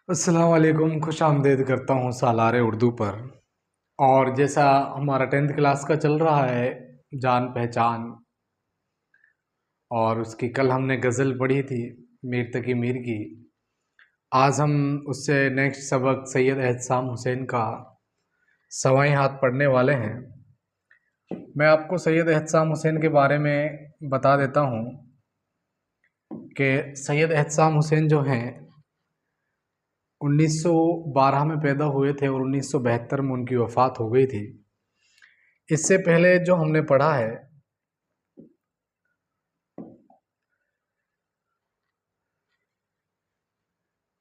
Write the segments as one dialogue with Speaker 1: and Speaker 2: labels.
Speaker 1: अस्सलाम वालेकुम, खुश आमदीद करता हूँ सालार उर्दू पर। और जैसा हमारा 10th क्लास का चल रहा है, जान पहचान, और उसकी कल हमने गज़ल पढ़ी थी मीर तकी मीर की। आज हम उससे नेक्स्ट सबक सैयद एहतसाम हुसैन का सवाई हाथ पढ़ने वाले हैं। मैं आपको सैयद एहतसाम हुसैन के बारे में बता देता हूँ कि सैयद एहतसाम हुसैन जो हैं 1912 में पैदा हुए थे और 1972 में उनकी वफ़ात हो गई थी। इससे पहले जो हमने पढ़ा है,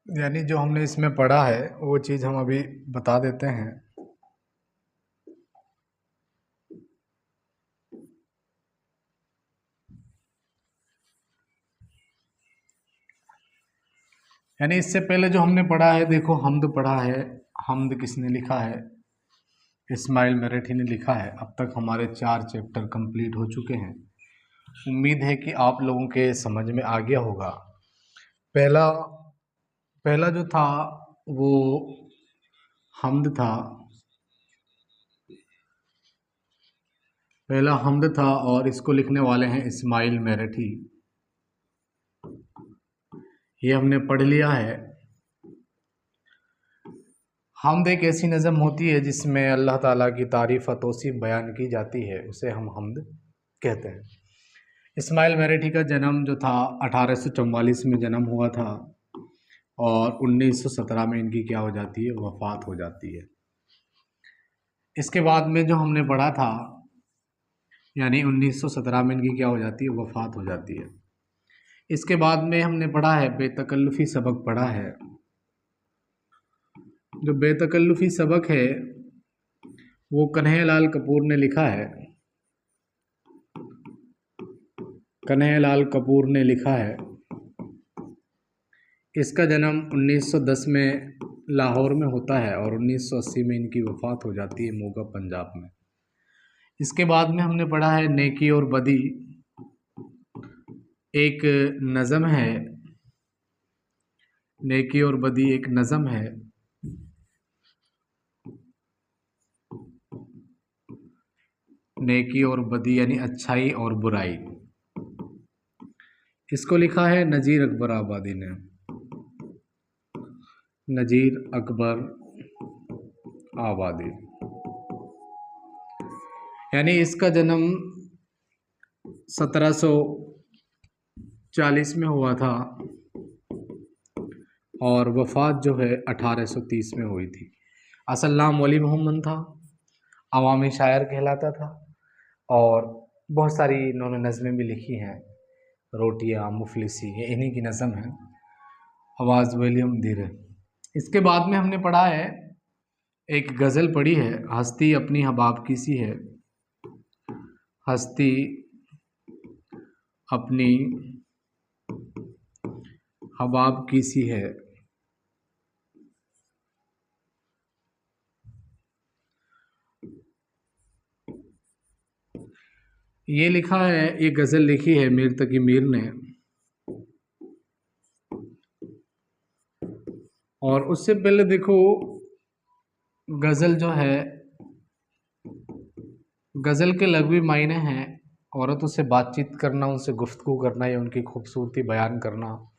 Speaker 1: यानी जो हमने इसमें पढ़ा है वो चीज़ हम अभी बता देते हैं। यानी इससे पहले जो हमने पढ़ा है, देखो हम्द पढ़ा है। हम्द किसने लिखा है? इस्माइल मेरठी ने लिखा है। अब तक हमारे 4 चैप्टर कंप्लीट हो चुके हैं। उम्मीद है कि आप लोगों के समझ में आ गया होगा। पहला पहला जो था वो हम्द था। पहला हम्द था और इसको लिखने वाले हैं इस्माइल मेरठी। ये हमने पढ़ लिया है। हम्द एक ऐसी नज़म होती है जिसमें अल्लाह ताला की तारीफ़ व तौसीफ़ बयान की जाती है, उसे हम हम्द कहते हैं। इस्माइल मेरठी का जन्म जो था 1844 में जन्म हुआ था और 1917 में इनकी क्या हो जाती है? वफ़ात हो जाती है। इसके बाद में जो हमने पढ़ा था, यानी 1917 में इनकी क्या हो जाती है? वफ़ात हो जाती है। इसके बाद में हमने पढ़ा है, बेतकल्लुफ़ी सबक पढ़ा है। जो बेतकल्लुफ़ी सबक है वो कन्हैयालाल कपूर ने लिखा है। कन्हैयालाल कपूर ने लिखा है। इसका जन्म 1910 में लाहौर में होता है और 1980 में इनकी वफ़ात हो जाती है मोगा, पंजाब में। इसके बाद में हमने पढ़ा है नेकी और बदी, एक नज़म है। नेकी और बदी एक नज़म है। नेकी और बदी यानी अच्छाई और बुराई। इसको लिखा है नज़ीर अकबर आबादी ने। नज़ीर अकबर आबादी, यानी इसका जन्म 1740 में हुआ था और वफ़ात जो है 1830 में हुई थी। असल नाम वली मोहम्मद था, अवामी शायर कहलाता था और बहुत सारी इन्होंने नज़में भी लिखी हैं। रोटियाँ, मुफलिसी, ये इन्हीं की नज़म है। आवाज़ विलियम धीरे। इसके बाद में हमने पढ़ा है, एक गज़ल पढ़ी है, हस्ती अपनी हबाब की सी है। हस्ती अपनी हबाब की सी है। ये लिखा है, ये गज़ल लिखी है मीर तकी मीर ने। और उससे पहले देखो, गज़ल जो है, गज़ल के लघवी मायने हैं औरतों से बातचीत करना, उनसे गुफ्तगू करना या उनकी खूबसूरती बयान करना,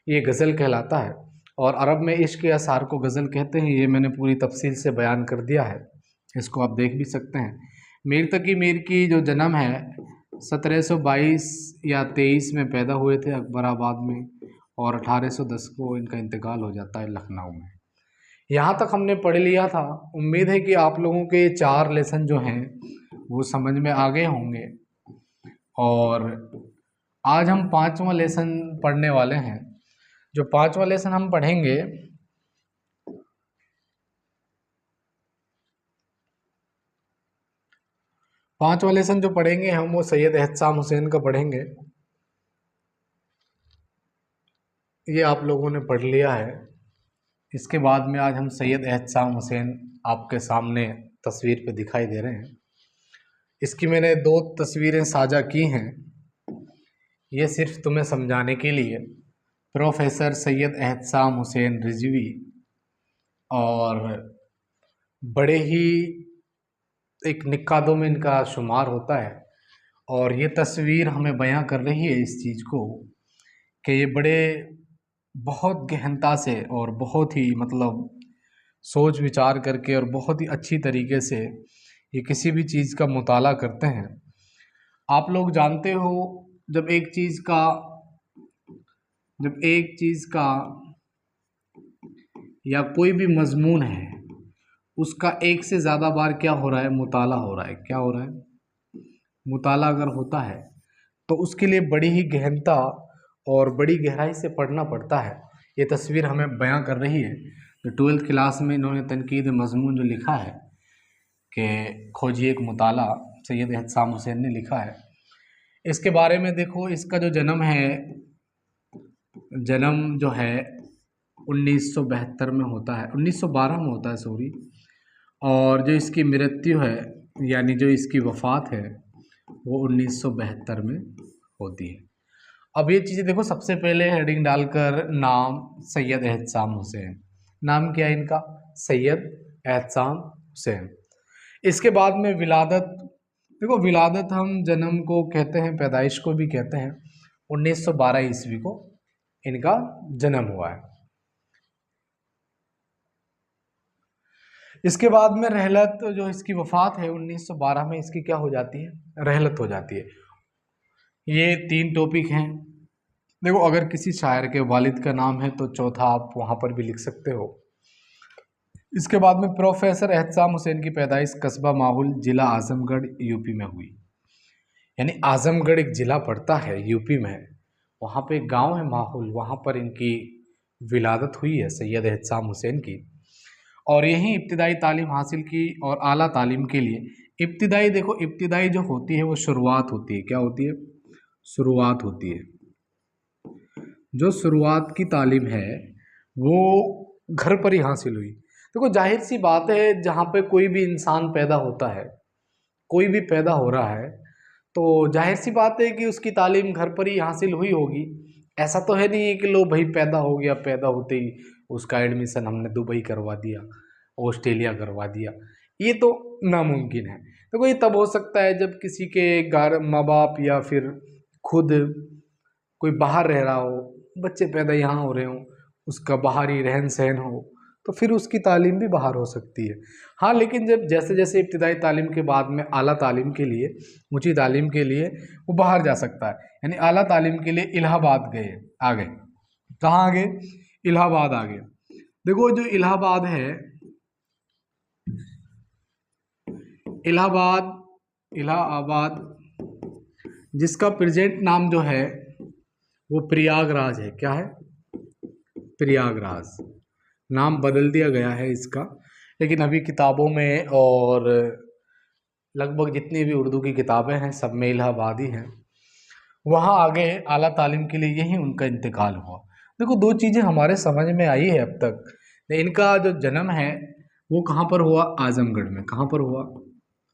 Speaker 1: ये गज़ल कहलाता है। और अरब में इश्क के असार को गज़ल कहते हैं। ये मैंने पूरी तफसील से बयान कर दिया है, इसको आप देख भी सकते हैं। मीर तकी मीर की जो जन्म है 1722 या 23 में पैदा हुए थे अकबराबाद में और 1810 को इनका इंतकाल हो जाता है लखनऊ में। यहाँ तक हमने पढ़ लिया था। उम्मीद है कि आप लोगों के 4 लेसन जो हैं वो समझ में आ गए होंगे। और आज हम 5वां लेसन पढ़ने वाले हैं। जो 5वां लेसन हम पढ़ेंगे, पांचवा लेसन जो पढ़ेंगे हम वो सैयद एहतसाम हुसैन का पढ़ेंगे। ये आप लोगों ने पढ़ लिया है। इसके बाद में आज हम सैयद एहतसाम हुसैन आपके सामने तस्वीर पे दिखाई दे रहे हैं। इसकी मैंने 2 तस्वीरें साझा की हैं, ये सिर्फ तुम्हें समझाने के लिए। प्रोफेसर सैयद एहतसाम हुसैन रिजवी और बड़े ही एक निकादों में इनका शुमार होता है। और ये तस्वीर हमें बयां कर रही है इस चीज़ को कि ये बड़े बहुत गहनता से और बहुत ही मतलब सोच विचार करके और बहुत ही अच्छी तरीके से ये किसी भी चीज़ का मुताला करते हैं। आप लोग जानते हो, जब एक चीज़ का जब एक चीज़ का या कोई भी मजमून है, उसका एक से ज़्यादा बार क्या हो रहा है, मुताला हो रहा है। क्या हो रहा है? मुताला अगर होता है तो उसके लिए बड़ी ही गहनता और बड़ी गहराई से पढ़ना पड़ता है। ये तस्वीर हमें बयां कर रही है। तो 12th क्लास में इन्होंने तनकीद मजमून जो लिखा है कि खोजिए एक मुताला, सैयद एहतसाम हुसैन ने लिखा है। इसके बारे में देखो, इसका जो जन्म जो है 1972 में होता है, 1912 में होता है सॉरी। और जो इसकी मृत्यु है यानी जो इसकी वफ़ात है वो 1972 में होती है। अब ये चीज़ें देखो, सबसे पहले हेडिंग डालकर नाम सैयद एहतसाम हुसैन, नाम क्या है इनका? सैयद एहतसाम हुसैन। इसके बाद में विलादत, देखो विलादत हम जन्म को कहते हैं, पैदाइश को भी कहते हैं। 1912 ईस्वी को इनका जन्म हुआ है। इसके बाद में रहलत, जो इसकी वफ़ात है 1912 में, इसकी क्या हो जाती है? रहलत हो जाती है। ये 3 टॉपिक हैं। देखो, अगर किसी शायर के वालिद का नाम है तो चौथा आप वहाँ पर भी लिख सकते हो। इसके बाद में प्रोफेसर एहतसाम हुसैन की पैदाइश कस्बा माहुल, ज़िला आज़मगढ़, यूपी में हुई। यानी आज़मगढ़ एक ज़िला पड़ता है यूपी में, वहाँ पे एक गांव है माहुल, वहाँ पर इनकी विलादत हुई है सैयद एहतसाम हुसैन की। और यहीं इब्तिदाई तालीम हासिल की और आला तालीम के लिए इब्तिदाई, देखो इब्तिदाई जो होती है वो शुरुआत होती है। क्या होती है? शुरुआत होती है। जो शुरुआत की तालीम है वो घर पर ही हासिल हुई। देखो जाहिर सी बात है, जहाँ पे कोई भी इंसान पैदा होता है, कोई भी पैदा हो रहा है, तो जाहिर सी बात है कि उसकी तालीम घर पर ही हासिल हुई होगी। ऐसा तो है नहीं कि लो भाई पैदा हो गया, पैदा होते ही उसका एडमिशन हमने दुबई करवा दिया, ऑस्ट्रेलिया करवा दिया, ये तो नामुमकिन है। देखो ये तब हो सकता है जब किसी के घर माँ बाप या फिर खुद कोई बाहर रह रहा हो, बच्चे पैदा यहाँ हो रहे हों, उसका बाहरी रहन सहन हो, तो फिर उसकी तालीम भी बाहर हो सकती है। हाँ, लेकिन जब जैसे जैसे इब्तिदाई तालीम के बाद में आला तालीम के लिए, ऊंची तालीम के लिए वो बाहर जा सकता है। यानी आला तालीम के लिए इलाहाबाद गए, आ गए। कहाँ आ गए? इलाहाबाद आ गए। देखो जो इलाहाबाद है, इलाहाबाद इलाहाबाद जिसका प्रेजेंट नाम जो है वो प्रयागराज है। क्या है? प्रयागराज। नाम बदल दिया गया है इसका, लेकिन अभी किताबों में और लगभग जितनी भी उर्दू की किताबें हैं सब में इलाहाबादी हैं। वहाँ आगे आला तालीम के लिए यही उनका इंतकाल हुआ। देखो दो चीज़ें हमारे समझ में आई है अब तक। इनका जो जन्म है वो कहाँ पर हुआ? आज़मगढ़ में। कहाँ पर हुआ?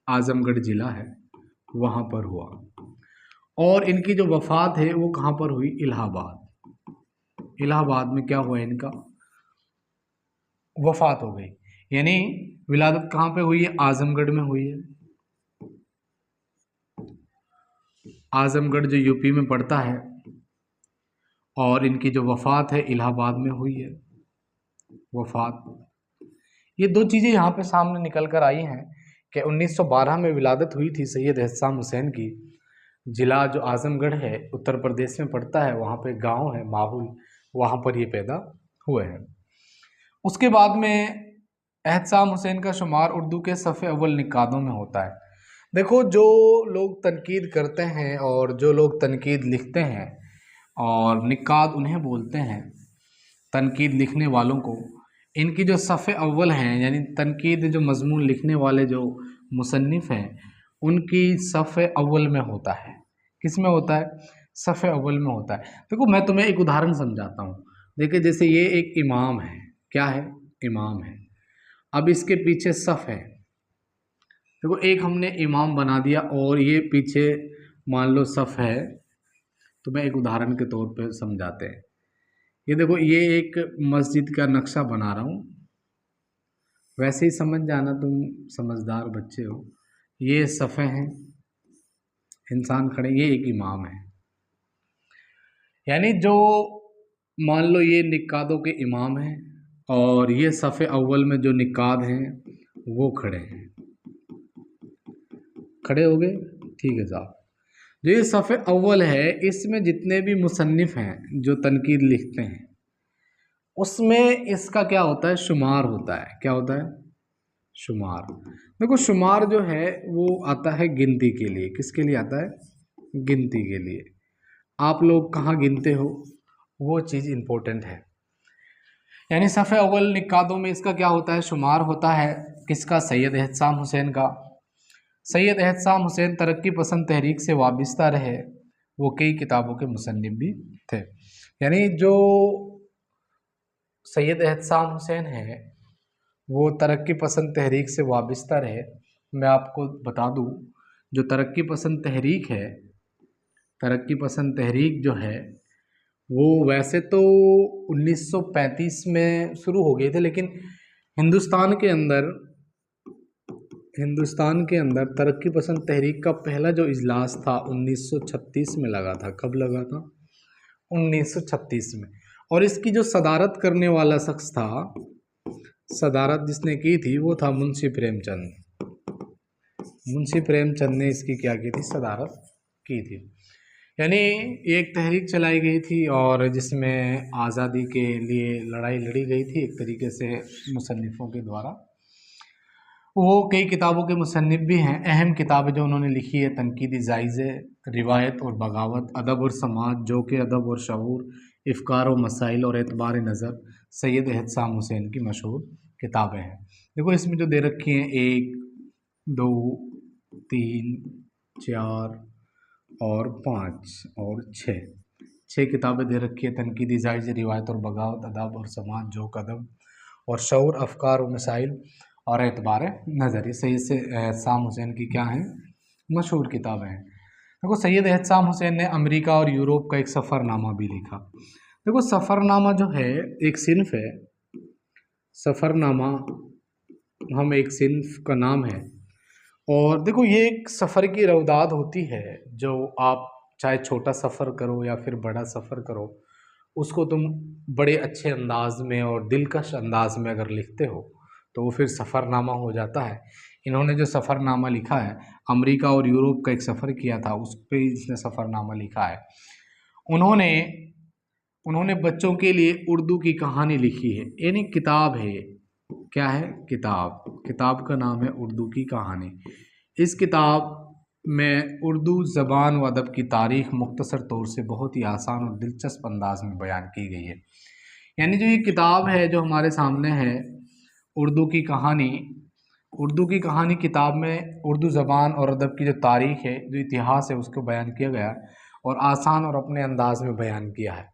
Speaker 1: आज़मगढ़ ज़िला है, वहाँ पर हुआ। और इनकी जो वफ़ात है वो कहाँ पर हुई? इलाहाबाद। इलाहाबाद में क्या हुआ? इनका वफ़ात हो गई। यानी विलादत कहाँ पे हुई है? आज़मगढ़ में हुई है। आज़मगढ़ जो यूपी में पड़ता है, और इनकी जो वफ़ात है इलाहाबाद में हुई है। वफ़ात, ये दो चीज़ें यहाँ पे सामने निकल कर आई हैं कि 1912 में विलादत हुई थी सैयद एहतसाम हुसैन की। ज़िला जो आज़मगढ़ है उत्तर प्रदेश में पड़ता है, वहाँ पे गांव है माहुल, वहाँ पर ये पैदा हुए हैं। उसके बाद में एहतसाम हुसैन का शुमार उर्दू के सफ़े अव्वल निकादों में होता है। देखो जो लोग तनकीद करते हैं और जो लोग तनकीद लिखते हैं, और निकाद उन्हें बोलते हैं, तनकीद लिखने वालों को, इनकी जो सफ़े अव्वल हैं यानी तनकीद जो मजमून लिखने वाले जो मुसन्निफ़ हैं, उनकी सफ़े अव्वल में होता है। किस में होता है? सफ़े अव्वल में होता है। देखो मैं तुम्हें एक उदाहरण समझाता हूँ। देखिए जैसे ये एक इमाम है। क्या है? इमाम है। अब इसके पीछे सफ़ है। देखो एक हमने इमाम बना दिया और ये पीछे मान लो सफ़ है। तो मैं एक उदाहरण के तौर पे समझाते हैं। ये देखो, ये एक मस्जिद का नक्शा बना रहा हूँ। वैसे ही समझ जाना, तुम समझदार बच्चे हो। ये सफ़े हैं, इंसान खड़े, ये एक इमाम है। यानी जो, मान लो ये निकादों के इमाम हैं और ये सफ़े अव्वल में जो निकाद हैं वो खड़े हैं। खड़े हो गए, ठीक है साहब। जो ये सफ़े अव्वल है, इसमें जितने भी मुसन्निफ़ हैं जो तनकीद लिखते हैं, उसमें इसका क्या होता है, शुमार होता है। क्या होता है? शुमार। देखो शुमार जो है वो आता है गिनती के लिए। किसके लिए आता है? गिनती के लिए। आप लोग कहाँ गिनते हो, वो चीज़ इम्पोर्टेंट है। यानी सफ़े अव्वल निकादों में इसका क्या होता है, शुमार होता है। किसका? सैयद एहतसाम हुसैन का। सैयद एहतसाम हुसैन तरक्की पसंद तहरीक से वाबस्ता रहे, वो कई किताबों के मुसन्निफ भी थे। यानी जो सैयद एहतसाम हुसैन है वो तरक्की पसंद तहरीक से वाबस्ता रहे। मैं आपको बता दूं, जो तरक्की पसंद तहरीक है, तरक्की पसंद तहरीक जो है वो वैसे तो 1935 में शुरू हो गए थे, लेकिन हिंदुस्तान के अंदर तरक्की पसंद तहरीक का पहला जो इजलास था 1936 में लगा था। कब लगा था? 1936 में। और इसकी जो सदारत करने वाला शख्स था, सदारत जिसने की थी वो था मुंशी प्रेमचंद। मुंशी प्रेमचंद ने इसकी क्या की थी? सदारत की थी। यानी एक तहरीक चलाई गई थी और जिसमें आज़ादी के लिए लड़ाई लड़ी गई थी एक तरीके से मुसन्निफ़ों के द्वारा। वो कई किताबों के मुसन्निफ़ भी हैं। अहम किताबें जो उन्होंने लिखी है, तनकीदी जायज़े, रिवायत और बगावत, अदब और समाज, जो कि अदब और शऊर, इफ़कार व मसाइल और एतबार नज़र, सैयद एहतसाम हुसैन की मशहूर किताबें हैं। देखो इसमें जो दे रखी हैं 1, 2, 3, 4 और 5 और 6 किताबें दे रखी है। तनकीदी जायज़े, रिवायत और बगावत, अदब और समाज, जोक, अदब और शऊर, अफ़कार व मसाइल और एतबार नज़र, ये सैयद से एहतसाम हुसैन की क्या हैं? मशहूर किताबें हैं। देखो सैयद एहतसाम हुसैन ने अमेरिका और यूरोप का एक सफ़रनामा भी लिखा। देखो सफ़रनामा जो है एक सिन्फ़ है। सफ़रनामा हम एक सिन्फ़ का नाम है। और देखो ये एक सफ़र की रौदाद होती है, जो आप चाहे छोटा सफ़र करो या फिर बड़ा सफ़र करो, उसको तुम बड़े अच्छे अंदाज में और दिलकश अंदाज में अगर लिखते हो तो वो फिर सफ़रनामा हो जाता है। इन्होंने जो सफ़रनामा लिखा है, अमेरिका और यूरोप का एक सफ़र किया था, उस पे इसने सफ़रनामा लिखा है। उन्होंने उन्होंने बच्चों के लिए उर्दू की कहानी लिखी है। यानी किताब है, क्या है? किताब। किताब का नाम है उर्दू की कहानी। इस किताब में उर्दू ज़बान व अदब की तारीख़ मुख्तसर तौर से बहुत ही आसान और दिलचस्प अंदाज में बयान की गई है। यानी जो ये किताब है जो हमारे सामने है, उर्दू की कहानी, उर्दू की कहानी किताब में उर्दू ज़बान और अदब की जो तारीख़ है, जो इतिहास है, उसको बयान किया गया है और आसान और अपने अंदाज में बयान किया है।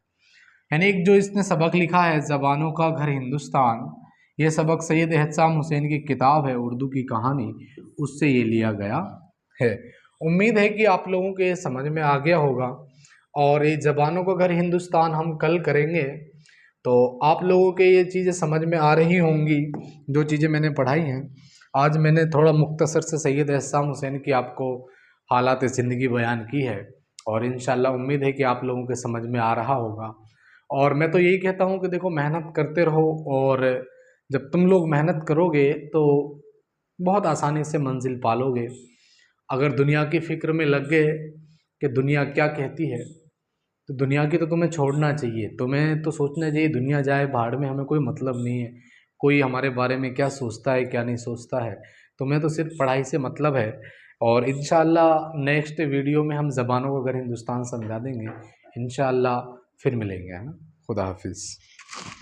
Speaker 1: यानी एक जो इसने सबक लिखा है, ज़बानों का घर हिंदुस्तान, ये सबक सैयद एहतसाम हुसैन की किताब है उर्दू की कहानी, उससे ये लिया गया है। उम्मीद है कि आप लोगों के समझ में आ गया होगा। और ये ज़बानों का घर हिंदुस्तान हम कल करेंगे, तो आप लोगों के ये चीज़ें समझ में आ रही होंगी जो चीज़ें मैंने पढ़ाई हैं। आज मैंने थोड़ा मुख्तसर से सैयद एहतसाम हुसैन की आपको हालात ज़िंदगी बयान की है और इंशाअल्लाह उम्मीद है कि आप लोगों के समझ में आ रहा होगा। और मैं तो यही कहता हूँ कि देखो मेहनत करते रहो, और जब तुम लोग मेहनत करोगे तो बहुत आसानी से मंजिल पालोगे। अगर दुनिया की फ़िक्र में लग गए कि दुनिया क्या कहती है, तो दुनिया की तो तुम्हें छोड़ना चाहिए। तुम्हें तो सोचना चाहिए दुनिया जाए भाड़ में, हमें कोई मतलब नहीं है कोई हमारे बारे में क्या सोचता है क्या नहीं सोचता है। तुम्हें तो सिर्फ पढ़ाई से मतलब है। और इंशाअल्लाह नेक्स्ट वीडियो में हम ज़बानों का अगर हिंदुस्तान समझा देंगे, इंशाअल्लाह फिर मिलेंगे, है ना। खुदा हाफिज़।